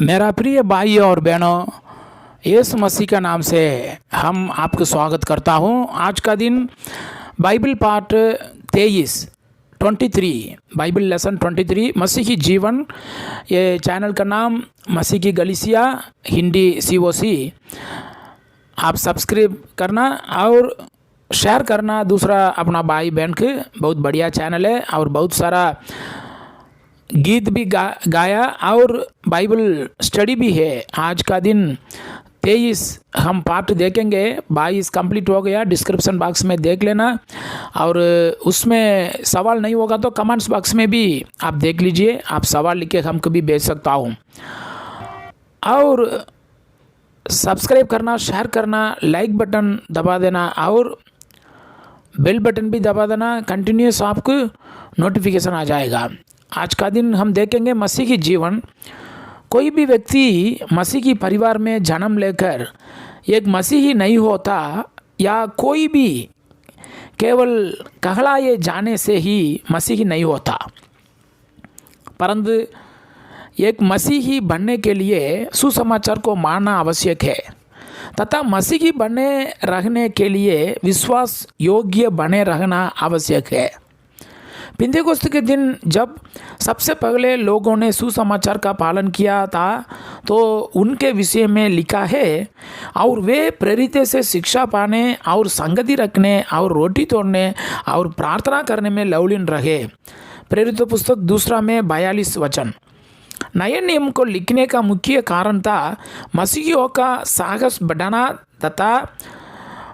मेरा प्रिय भाई और बहनों, यीशु मसीह का नाम से हम आपको स्वागत करता हूं। आज का दिन बाइबल पाठ 23 बाइबल लेसन 23 मसीही जीवन। ये चैनल का नाम मसीह की गलीसिया हिंदी COC। आप सब्सक्राइब करना और शेयर करना दूसरा अपना भाई बहन के। बहुत बढ़िया चैनल है और बहुत सारा गीत भी गाया और बाइबल स्टडी भी है। आज का दिन 23 हम पाठ देखेंगे। 22 कंप्लीट हो गया, डिस्क्रिप्शन बॉक्स में देख लेना। और उसमें सवाल नहीं होगा तो कमेंट्स बॉक्स में भी आप देख लीजिए। आप सवाल लिख के हमको भी भेज सकता हूँ। और सब्सक्राइब करना, शेयर करना, लाइक बटन दबा देना और बेल बटन भी दबा देना। कंटिन्यूस आपको नोटिफिकेशन आ जाएगा। आज का दिन हम देखेंगे मसीह की जीवन। कोई भी व्यक्ति मसीह की परिवार में जन्म लेकर एक मसीही नहीं होता, या कोई भी केवल कहलाए जाने से ही मसीही नहीं होता, परंतु एक मसीही बनने के लिए सुसमाचार को मानना आवश्यक है तथा मसीही बने रहने के लिए विश्वास योग्य बने रहना आवश्यक है। पिंतेकोस्त के दिन जब सबसे पहले लोगों ने सुसमाचार का पालन किया था तो उनके विषय में लिखा है, और वे प्रेरित से शिक्षा पाने और संगति रखने और रोटी तोड़ने और प्रार्थना करने में लवलीन रहे। प्रेरित पुस्तक 2 में 42 वचन। नए नियम को लिखने का मुख्य कारण था मसीहियों का साहस बढ़ाना तथा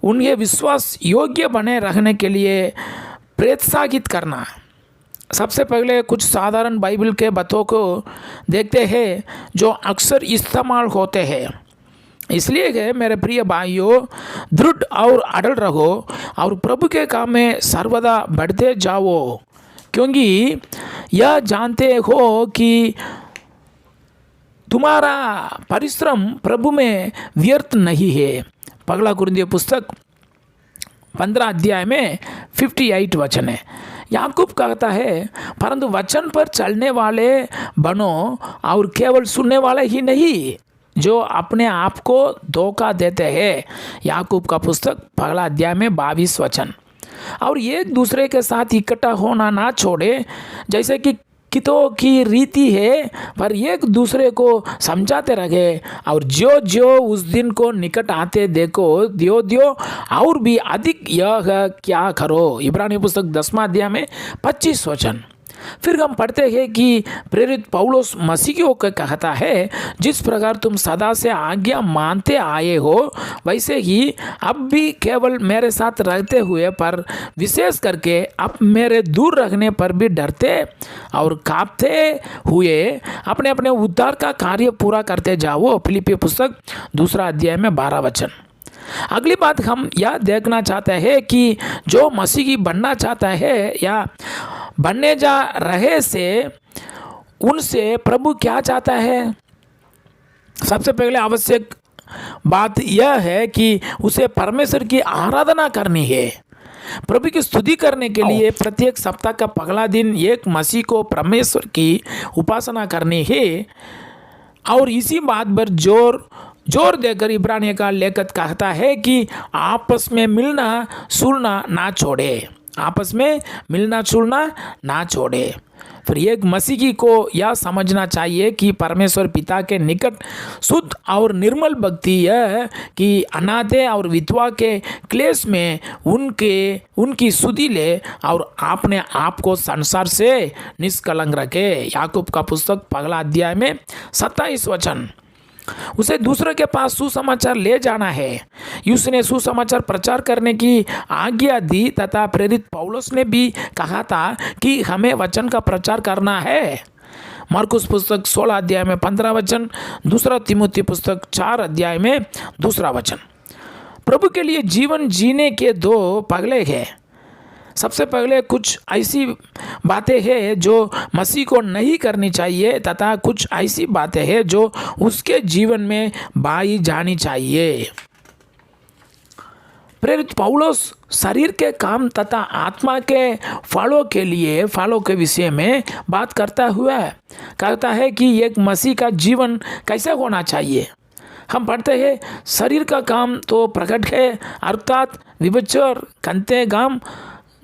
उन्हें विश्वास योग्य बने रहने के लिए प्रोत्साहित करना। सबसे पहले कुछ साधारण बाइबल के बातों को देखते हैं जो अक्सर इस्तेमाल होते हैं। इसलिए कि मेरे प्रिय भाइयों, दृढ़ और अटल रहो और प्रभु के काम में सर्वदा बढ़ते जाओ, क्योंकि यह जानते हो कि तुम्हारा परिश्रम प्रभु में व्यर्थ नहीं है। पहला कुरिन्थियों पुस्तक 15 अध्याय में 58 वचन है। याकूब कहता है, परंतु वचन पर चलने वाले बनो और केवल सुनने वाले ही नहीं जो अपने आप को धोखा देते हैं। याकूब का पुस्तक 1 अध्याय में 22 वचन। और एक दूसरे के साथ इकट्ठा होना ना छोड़े जैसे कि कितों की रीति है, पर एक दूसरे को समझाते रहे, और जो जो उस दिन को निकट आते देखो दियो और भी अधिक यह क्या करो। इब्रानी पुस्तक 10वां अध्याय में 25 वचन। फिर हम पढ़ते हैं कि प्रेरित पौलुस मसीहियों को कहता है, जिस प्रकार तुम सदा से आज्ञा मानते आए हो वैसे ही अब भी केवल मेरे साथ रहते हुए पर विशेष करके अब मेरे दूर रखने पर भी डरते और कांपते हुए अपने अपने उद्धार का कार्य पूरा करते जाओ। फिलिप्पी पुस्तक 2 अध्याय में 12 वचन। अगली बात हम यह देखना चाहते हैं कि जो मसीही बनना चाहता है या बनने जा रहे से उनसे प्रभु क्या चाहता है। सबसे पहले आवश्यक बात यह है कि उसे परमेश्वर की आराधना करनी है। प्रभु की स्तुति करने के लिए प्रत्येक सप्ताह का पहला दिन एक मसीह को परमेश्वर की उपासना करनी है। और इसी बात पर जोर देकर इब्रानियों का लेखक कहता है कि आपस में मिलना जुलना ना छोड़े। आपस में मिलना जुलना ना छोड़े। फिर एक मसीही को यह समझना चाहिए कि परमेश्वर पिता के निकट शुद्ध और निर्मल भक्ति यह कि अनाथे और विधवा के क्लेश में उनकी सुधि ले और अपने आप को संसार से निष्कलंक रखे। याकूब का पुस्तक 1 अध्याय में 27 वचन। उसे दूसरे के पास सुसमाचार ले जाना है। उसने सुसमाचार प्रचार करने की आज्ञा दी तथा प्रेरित पौलुस ने भी कहा था कि हमें वचन का प्रचार करना है। मरकुस पुस्तक 16 अध्याय में 15 वचन, 2 तिमुथी पुस्तक 4 अध्याय में 2 वचन। प्रभु के लिए जीवन जीने के 2 पहले हैं। सबसे पहले कुछ ऐसी बातें हैं जो मसीह को नहीं करनी चाहिए तथा कुछ ऐसी बातें हैं जो उसके जीवन में पाई जानी चाहिए। प्रेरित पौलुस शरीर के काम तथा आत्मा के फलों के विषय में बात करता हुआ कहता है कि एक मसीह का जीवन कैसे होना चाहिए। हम पढ़ते हैं शरीर का काम तो प्रकट है, अर्थात विभचार,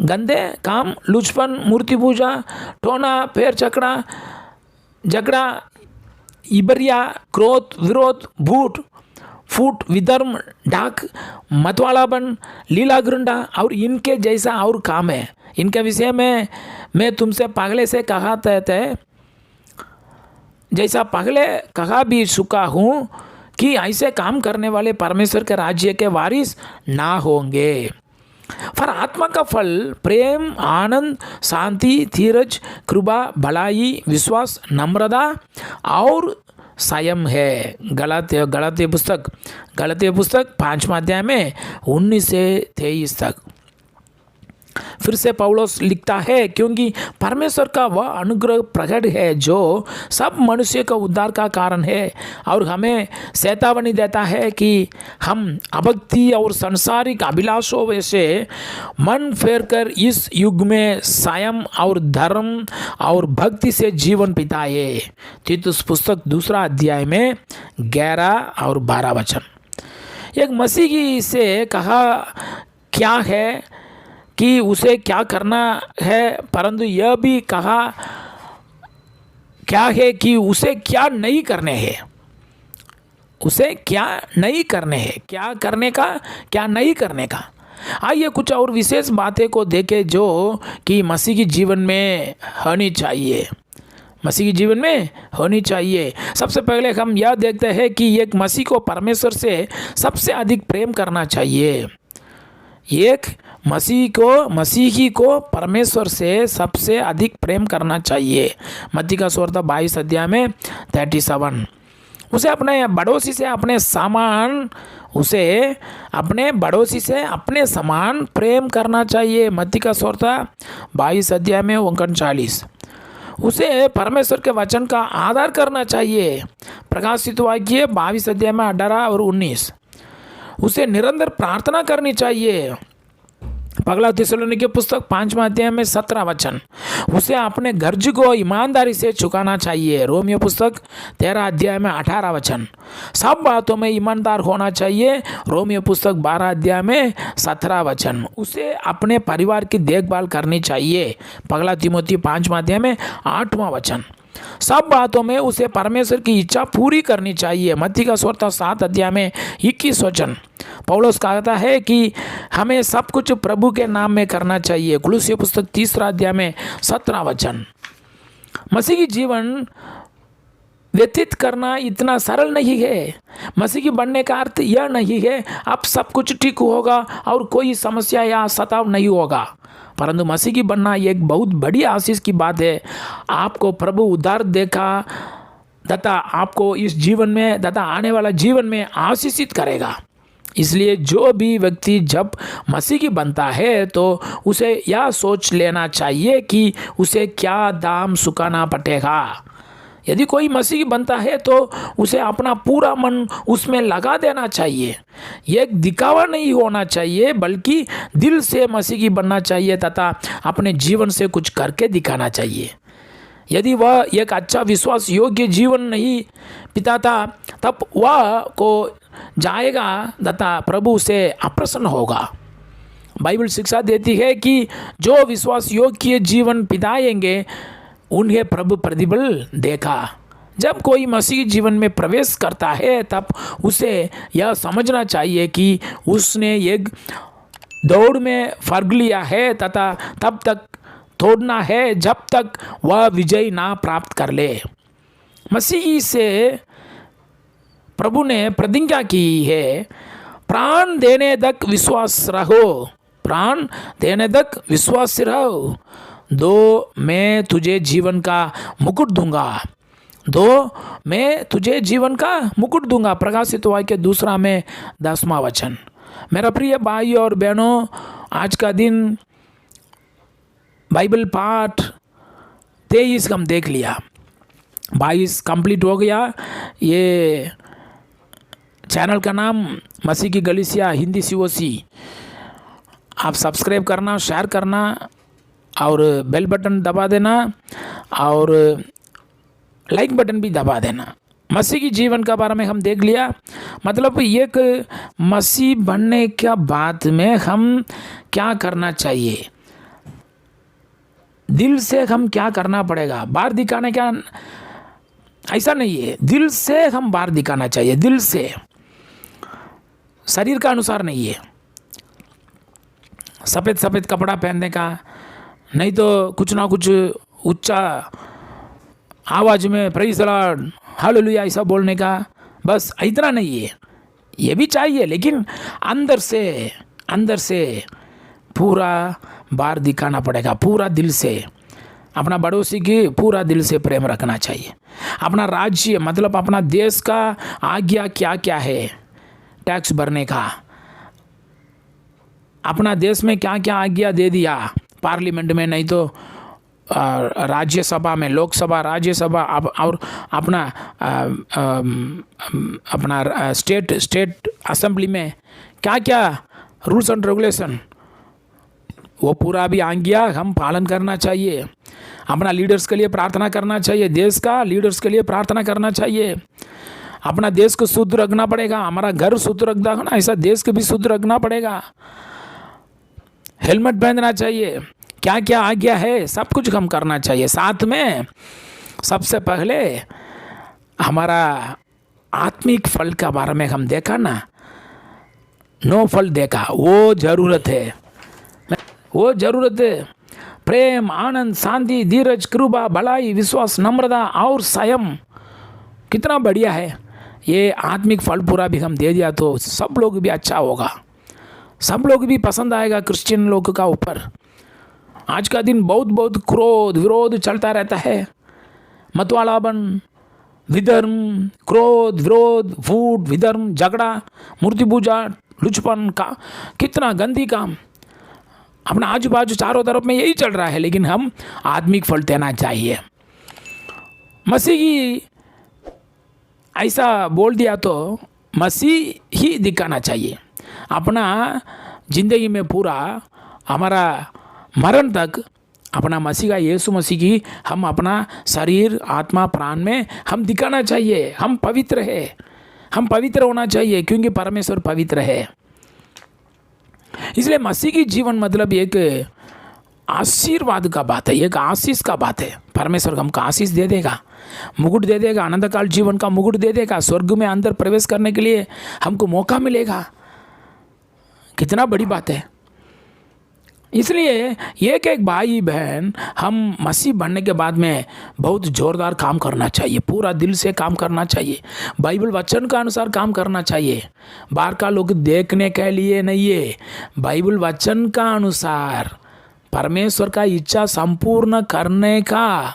गंदे काम, लुचपन, मूर्ति पूजा, टोना, पैर चकड़ा, झगड़ा, इबरिया, क्रोध, विरोध, फूट, विधर्म, डाक, मतवालापन, लीला घृंडा और इनके जैसा और काम है। इनके विषय में मैं तुमसे पहले से कहा था, जैसा पहले कहा भी चुका हूँ कि ऐसे काम करने वाले परमेश्वर के राज्य के वारिस ना होंगे। पर आत्मा का फल प्रेम, आनंद, शांति, धीरज, कृपा, भलाई, विश्वास, नम्रता और संयम है। गलात्य पुस्तक 5वां अध्याय में 19 से 23 तक। फिर से पौलुस लिखता है, क्योंकि परमेश्वर का वह अनुग्रह प्रकट है जो सब मनुष्य का उद्धार का कारण है और हमें चेतावनी देता है कि हम अभक्ति और सांसारिक अभिलाषों से मन फेरकर इस युग में संयम और धर्म और भक्ति से जीवन बिताए। तीतुस पुस्तक 2 अध्याय में 11 और 12 वचन। एक मसीही से कहा क्या है कि उसे क्या करना है, परंतु यह भी कहा क्या है कि उसे क्या नहीं करने हैं। उसे क्या नहीं करने हैं, क्या करने का, क्या नहीं करने का। आइए कुछ और विशेष बातें को देखें जो कि मसीह के जीवन में होनी चाहिए। मसीह के जीवन में होनी चाहिए। सबसे पहले हम यह देखते हैं कि एक मसीह को परमेश्वर से सबसे अधिक प्रेम करना चाहिए। एक मसीही को परमेश्वर से सबसे अधिक प्रेम करना चाहिए। मत्ती का सुवार्ता 22 अध्याय में 37। उसे अपने पड़ोसी से अपने समान प्रेम करना चाहिए। मत्ती का सुवार्ता 22 अध्याय में 39। उसे परमेश्वर के वचन का आदर करना चाहिए। प्रकाशित वाक्य 22 अध्याय में 18 और 19। उसे निरंतर प्रार्थना करनी चाहिए। पगला थिस्सलुनीके पुस्तक 5वां अध्याय में 17 वचन। उसे अपने कर्ज को ईमानदारी से चुकाना चाहिए। रोमियो पुस्तक 13 अध्याय में 18 वचन। सब बातों में ईमानदार होना चाहिए। रोमियो पुस्तक 12 अध्याय में 17 वचन। उसे अपने परिवार की देखभाल करनी चाहिए। पगला तिमोथी 5वां अध्याय में 8वां वचन। सब बातों में उसे परमेश्वर की इच्छा पूरी करनी चाहिए। मत्ती का सुवार्ता 7 अध्याय में 21 वचन। पौलुस कहता है कि हमें सब कुछ प्रभु के नाम में करना चाहिए। कुलुस्सी पुस्तक 3 अध्याय में 17 वचन। मसीह की जीवन व्यतीत करना इतना सरल नहीं है। मसीह की बनने का अर्थ यह नहीं है अब सब कुछ ठीक होगा और कोई समस्या या सताव नहीं होगा, परंतु मसीह की बनना एक बहुत बड़ी आशीष की बात है। आपको प्रभु उद्धार देखा तथा आपको इस जीवन में तथा आने वाला जीवन में आशीषित करेगा। इसलिए जो भी व्यक्ति जब मसीह की बनता है तो उसे यह सोच लेना चाहिए कि उसे क्या दाम चुकाना पड़ेगा। यदि कोई मसीह की बनता है तो उसे अपना पूरा मन उसमें लगा देना चाहिए। एक दिखावा नहीं होना चाहिए बल्कि दिल से मसीह की बनना चाहिए तथा अपने जीवन से कुछ करके दिखाना चाहिए। यदि वह एक अच्छा विश्वास योग्य जीवन नहीं बिताता तब वह को जाएगा तथा प्रभु से अप्रसन्न होगा। बाइबल शिक्षा देती है कि जो विश्वास योग्य जीवन बिताएंगे उन्हें प्रभु प्रतिफल देगा। जब कोई मसीह जीवन में प्रवेश करता है तब उसे यह समझना चाहिए कि उसने एक दौड़ में भाग लिया है तथा तब तक दौड़ना है जब तक वह विजय ना प्राप्त कर ले। मसीह से प्रभु ने प्रतिज्ञा की है, प्राण देने तक विश्वास रहो, प्राण देने तक विश्वास रहो, दो मैं तुझे जीवन का मुकुट दूंगा। प्रकाशित वाक्य 2 में 10वां वचन। मेरा प्रिय भाई और बहनों, आज का दिन बाइबल पाठ 23 हम देख लिया, 22 कंप्लीट हो गया। ये चैनल का नाम मसीह की गलीसिया हिंदी COC आप सब्सक्राइब करना, शेयर करना और बेल बटन दबा देना और लाइक बटन भी दबा देना। मसीह की जीवन का बारे में हम देख लिया। मतलब एक मसीह बनने के बाद में हम क्या करना चाहिए, दिल से हम क्या करना पड़ेगा। बाहर दिखाने का ऐसा नहीं है, दिल से हम बाहर दिखाना चाहिए, दिल से, शरीर का अनुसार नहीं है। सफ़ेद सफ़ेद कपड़ा पहनने का, नहीं तो कुछ ना कुछ ऊंचा आवाज़ में प्रेज़ द लॉर्ड, हालेलुया ऐसा बोलने का, बस इतना नहीं है। ये भी चाहिए, लेकिन अंदर से पूरा बाहर दिखाना पड़ेगा। पूरा दिल से अपना पड़ोसी की पूरा दिल से प्रेम रखना चाहिए। अपना राज्य मतलब अपना देश का आज्ञा क्या क्या है, टैक्स भरने का, अपना देश में क्या क्या आज्ञा दे दिया पार्लियामेंट में, नहीं तो राज्यसभा में, लोकसभा, राज्यसभा, और अपना स्टेट असेंबली में क्या क्या रूल्स एंड रेगुलेशन, वो पूरा भी आज्ञा हम पालन करना चाहिए। अपना लीडर्स के लिए प्रार्थना करना चाहिए, देश का लीडर्स के लिए प्रार्थना करना चाहिए। अपना देश को शुद्ध रखना पड़ेगा, हमारा घर शुद्ध रखना है, ऐसा देश को भी शुद्ध रखना पड़ेगा। हेलमेट पहनना चाहिए, क्या क्या आज्ञा है सब कुछ हम करना चाहिए। साथ में सबसे पहले हमारा आत्मिक फल के बारे में हम देखा ना, 9 फल देखा, वो ज़रूरत है, वो ज़रूरत है। प्रेम, आनंद, शांति, धीरज, कृपा, भलाई, विश्वास, नम्रता और संयम, कितना बढ़िया है। ये आत्मिक फल पूरा भी हम दे दिया तो सब लोग भी अच्छा होगा, सब लोग भी पसंद आएगा क्रिश्चियन लोग का ऊपर। आज का दिन बहुत क्रोध विरोध चलता रहता है, मतवालापन, विधर्म, क्रोध, विरोध, फूट, विधर्म, झगड़ा, मूर्ति पूजा, लुचपन का, कितना गंदी काम अपना आजू बाजू चारों तरफ में यही चल रहा है। लेकिन हम आत्मिक फल देना चाहिए। मसीह की ऐसा बोल दिया तो मसीह ही दिखाना चाहिए। अपना जिंदगी में पूरा हमारा मरण तक अपना मसीह का, यीशु मसीह की हम अपना शरीर, आत्मा, प्राण में हम दिखाना चाहिए। हम पवित्र है, हम पवित्र होना चाहिए क्योंकि परमेश्वर पवित्र है। इसलिए मसीह की जीवन मतलब एक आशीर्वाद का बात है, एक आशीष का बात है। परमेश्वर हमको आशीष दे देगा, मुकुट दे देगा, आनंद काल जीवन का मुकुट दे देगा, स्वर्ग में अंदर प्रवेश करने के लिए हमको मौका मिलेगा। कितना बड़ी बात है। इसलिए एक भाई बहन हम मसीह बनने के बाद में बहुत ज़ोरदार काम करना चाहिए, पूरा दिल से काम करना चाहिए, बाइबल वचन का अनुसार काम करना चाहिए। बाहर का लोग देखने के लिए नहीं है, बाइबल वचन का अनुसार परमेश्वर का इच्छा संपूर्ण करने का,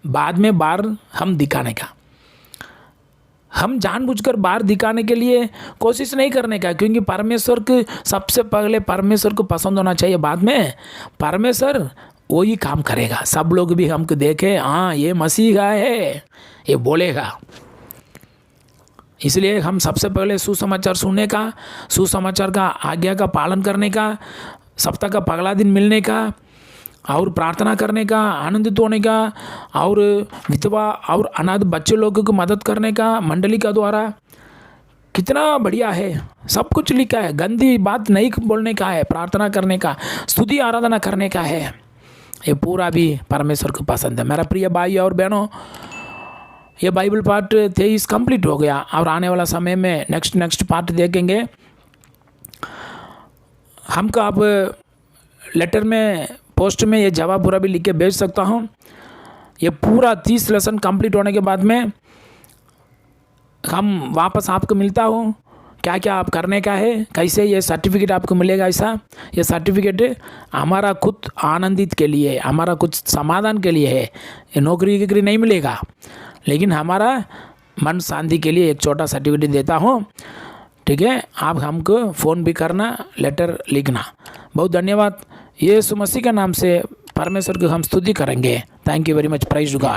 बाद में बाहर हम दिखाने का। हम जानबूझकर बाहर दिखाने के लिए कोशिश नहीं करने का, क्योंकि परमेश्वर के सबसे पहले परमेश्वर को पसंद होना चाहिए, बाद में परमेश्वर वही काम करेगा। सब लोग भी हमको देखे, हाँ ये मसीह का है, ये बोलेगा। इसलिए हम सबसे पहले सुसमाचार सुनने का, सुसमाचार का आज्ञा का पालन करने का, सप्ताह का पगला दिन मिलने का और प्रार्थना करने का, आनंदित होने का, और विधवा और अनाथ बच्चे लोगों को मदद करने का मंडली का द्वारा, कितना बढ़िया है। सब कुछ लिखा है, गंदी बात नहीं बोलने का है, प्रार्थना करने का, स्तुति आराधना करने का है। ये पूरा भी परमेश्वर को पसंद है। मेरा प्रिय भाई और बहनों, ये बाइबल पार्ट 23 कंप्लीट हो गया और आने वाला समय में नेक्स्ट पार्ट देखेंगे। हमको आप लेटर में, पोस्ट में ये जवाब पूरा भी लिख के भेज सकता हूँ। ये पूरा 30 लेसन कंप्लीट होने के बाद में हम वापस आपको मिलता हूँ, क्या क्या आप करने का है, कैसे ये सर्टिफिकेट आपको मिलेगा। ऐसा ये सर्टिफिकेट हमारा खुद आनंदित के लिए, हमारा कुछ समाधान के लिए है। ये नौकरी नहीं मिलेगा, लेकिन हमारा मन शांति के लिए एक छोटा सर्टिफिकेट देता हूँ। ठीक है, आप हमको फ़ोन भी करना, लेटर लिखना। बहुत धन्यवाद। यीशु मसीह के नाम से परमेश्वर की हम स्तुति करेंगे। Thank you very much. Praise to God.